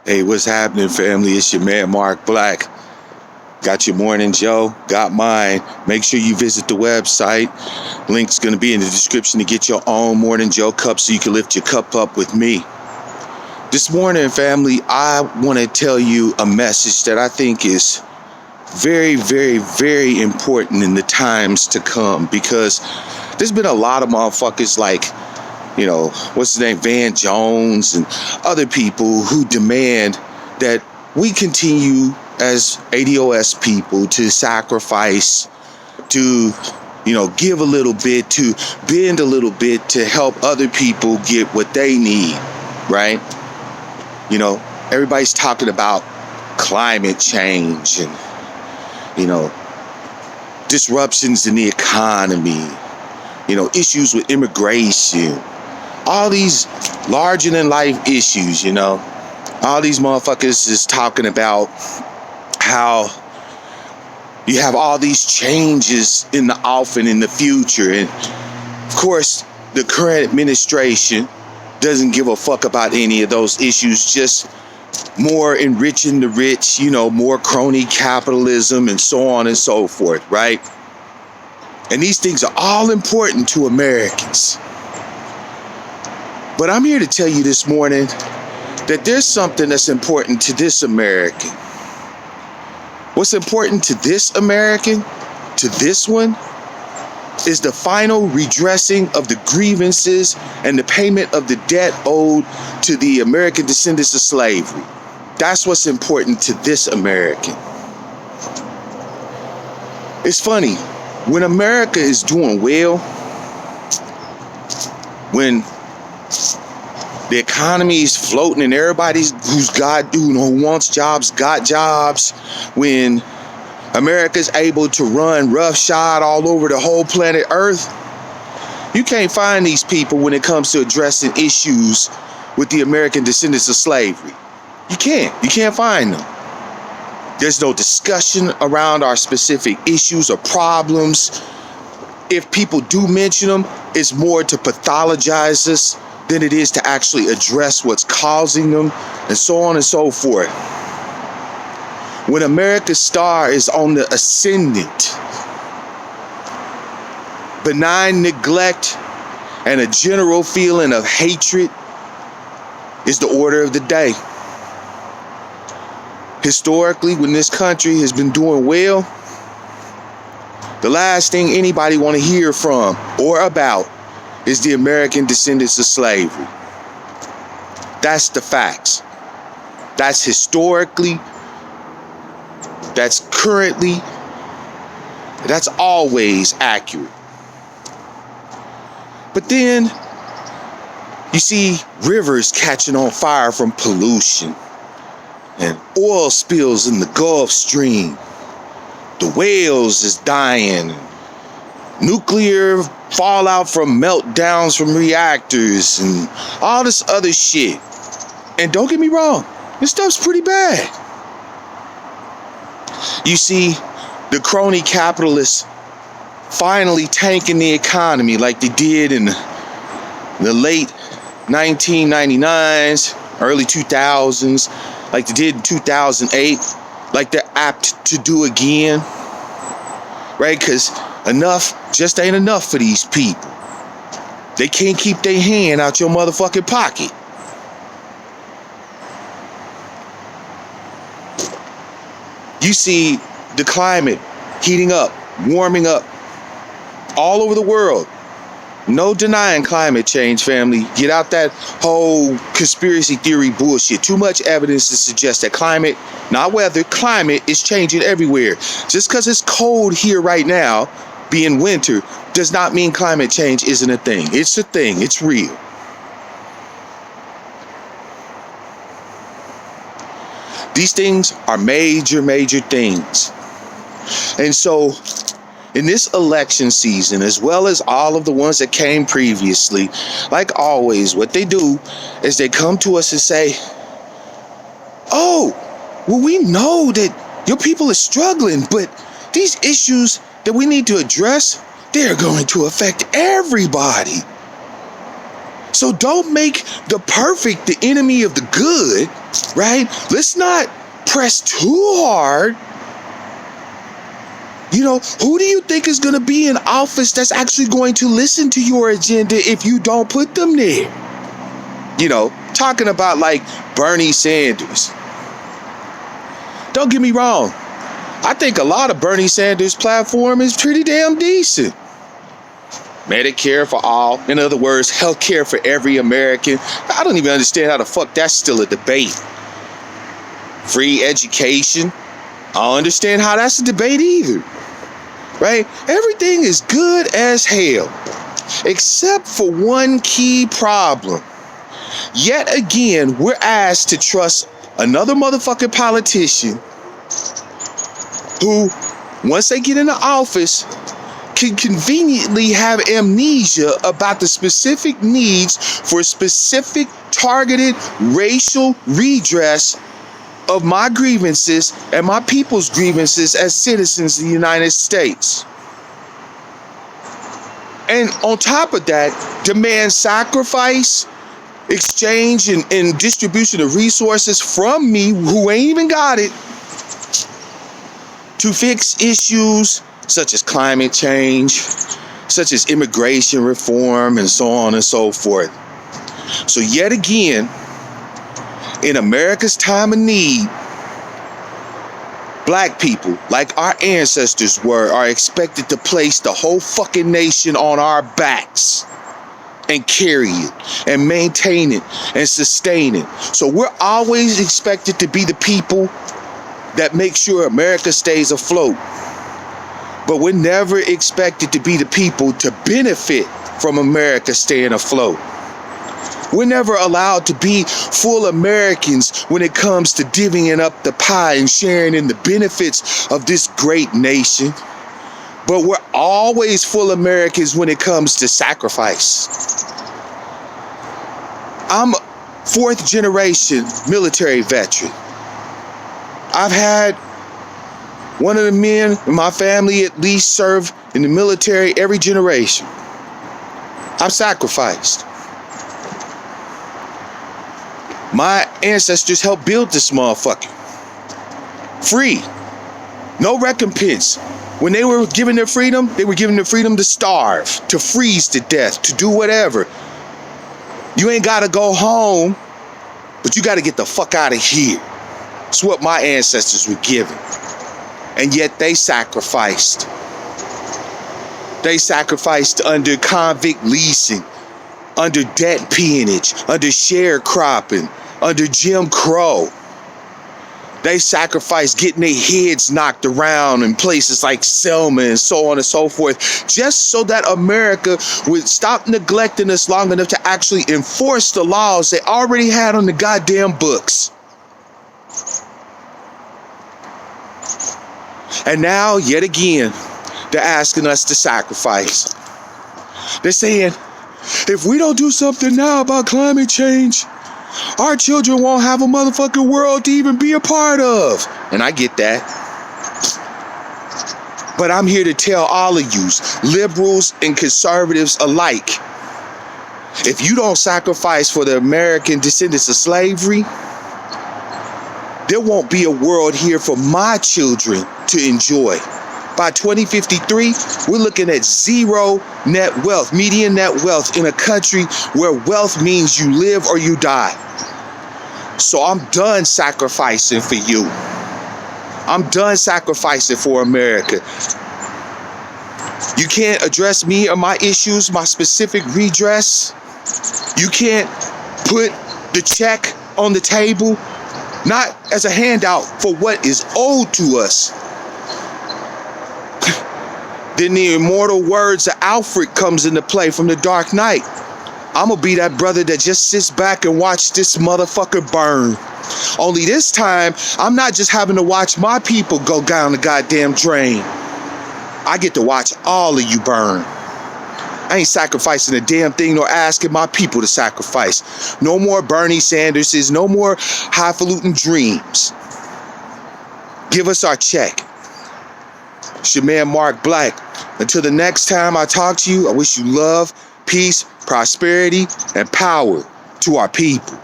Hey, what's happening, family? It's your man, Mark Black. Got your morning Joe, got mine. Make sure you visit the website. Link's going to be in the description to get your own Morning Joe cup so you can lift your cup up with me. This morning, family, I want to tell you a message that I think is very, very, very important in the times to come, because there's been a lot of motherfuckers like, what's his name, Van Jones and other people who demand that we continue as ADOS people to sacrifice, to, give a little bit, to bend a little bit to help other people get what they need, right? Everybody's talking about climate change and, disruptions in the economy, issues with immigration, all these larger than life issues, all these motherfuckers is talking about how you have all these changes in the off and in the future. And of course, the current administration doesn't give a fuck about any of those issues, just more enriching the rich, more crony capitalism and so on and so forth, right? And these things are all important to Americans. But I'm here to tell you this morning that there's something that's important to this American. What's important to this American, to this one, is the final redressing of the grievances and the payment of the debt owed to the American descendants of slavery. That's what's important to this American. It's funny, when America is doing well, when the economy is floating and everybody's who wants jobs got jobs, when America's able to run roughshod all over the whole planet Earth, you can't find these people when it comes to addressing issues with the American descendants of slavery. You can't find them. There's no discussion around our specific issues or problems. If people do mention them, it's more to pathologize us than it is to actually address what's causing them, and so on and so forth. When America's star is on the ascendant, benign neglect and a general feeling of hatred is the order of the day. Historically, when this country has been doing well, the last thing anybody want to hear from or about is the American descendants of slavery. That's the facts. That's historically, that's currently, that's always accurate. But then you see rivers catching on fire from pollution and oil spills in the Gulf Stream. The whales is dying. Nuclear fallout from meltdowns from reactors and all this other shit. And don't get me wrong, this stuff's pretty bad. You see the crony capitalists finally tanking the economy like they did in the late 1999s, early 2000s, like they did in 2008, like they're apt to do again, right? Because enough just ain't enough for these people. They can't keep their hand out your motherfucking pocket. You see the climate heating up, warming up all over the world. No denying climate change, family. Get out that whole conspiracy theory bullshit. Too much evidence to suggest that climate, not weather, climate is changing everywhere. Just because it's cold here right now, being winter, does not mean climate change isn't a thing. It's a thing. It's real. These things are major, major things. And so, in this election season, as well as all of the ones that came previously, like always, what they do is they come to us and say, oh, well, we know that your people are struggling, but these issues that we need to address, they're going to affect everybody. So don't make the perfect the enemy of the good, right? Let's not press too hard. You know, who do you think is going to be in office that's actually going to listen to your agenda if you don't put them there? You know, talking about like Bernie Sanders. Don't get me wrong. I think a lot of Bernie Sanders' platform is pretty damn decent. Medicare for all. In other words, health care for every American. I don't even understand how the fuck that's still a debate. Free education. I don't understand how that's a debate either. Right? Everything is good as hell. Except for one key problem. Yet again, we're asked to trust another motherfucking politician who, once they get into office, can conveniently have amnesia about the specific needs for specific targeted racial redress of my grievances and my people's grievances as citizens of the United States. And on top of that, demand sacrifice, exchange, and distribution of resources from me, who ain't even got it, to fix issues such as climate change, such as immigration reform, and so on and so forth. So yet again, in America's time of need, black people, like our ancestors were, are expected to place the whole fucking nation on our backs and carry it and maintain it and sustain it. So we're always expected to be the people that make sure America stays afloat. But we're never expected to be the people to benefit from America staying afloat. We're never allowed to be full Americans when it comes to divvying up the pie and sharing in the benefits of this great nation. But we're always full Americans when it comes to sacrifice. I'm a fourth generation military veteran. I've had one of the men in my family at least serve in the military every generation. I've sacrificed. My ancestors helped build this motherfucker. Free. No recompense. When they were given their freedom, they were given the freedom to starve, to freeze to death, to do whatever. You ain't got to go home, but you got to get the fuck out of here. It's what my ancestors were given. And yet they sacrificed. They sacrificed under convict leasing, under debt peonage, under sharecropping, under Jim Crow. They sacrificed getting their heads knocked around in places like Selma and so on and so forth, just so that America would stop neglecting us long enough to actually enforce the laws they already had on the goddamn books. And now, yet again, they're asking us to sacrifice. They're saying, if we don't do something now about climate change, our children won't have a motherfucking world to even be a part of. And I get that. But I'm here to tell all of you, liberals and conservatives alike, if you don't sacrifice for the American descendants of slavery, there won't be a world here for my children to enjoy. By 2053, we're looking at zero net wealth, median net wealth in a country where wealth means you live or you die. So I'm done sacrificing for you. I'm done sacrificing for America. You can't address me or my issues, my specific redress. You can't put the check on the table, not as a handout for what is owed to us. Then the immortal words of Alfred comes into play from The Dark Knight. I'm gonna be that brother that just sits back and watch this motherfucker burn. Only this time, I'm not just having to watch my people go down the goddamn drain. I get to watch all of you burn. I ain't sacrificing a damn thing nor asking my people to sacrifice. No more Bernie Sanderses, no more highfalutin dreams. Give us our check. It's your man Mark Black. Until the next time I talk to you, I wish you love, peace, prosperity, and power to our people.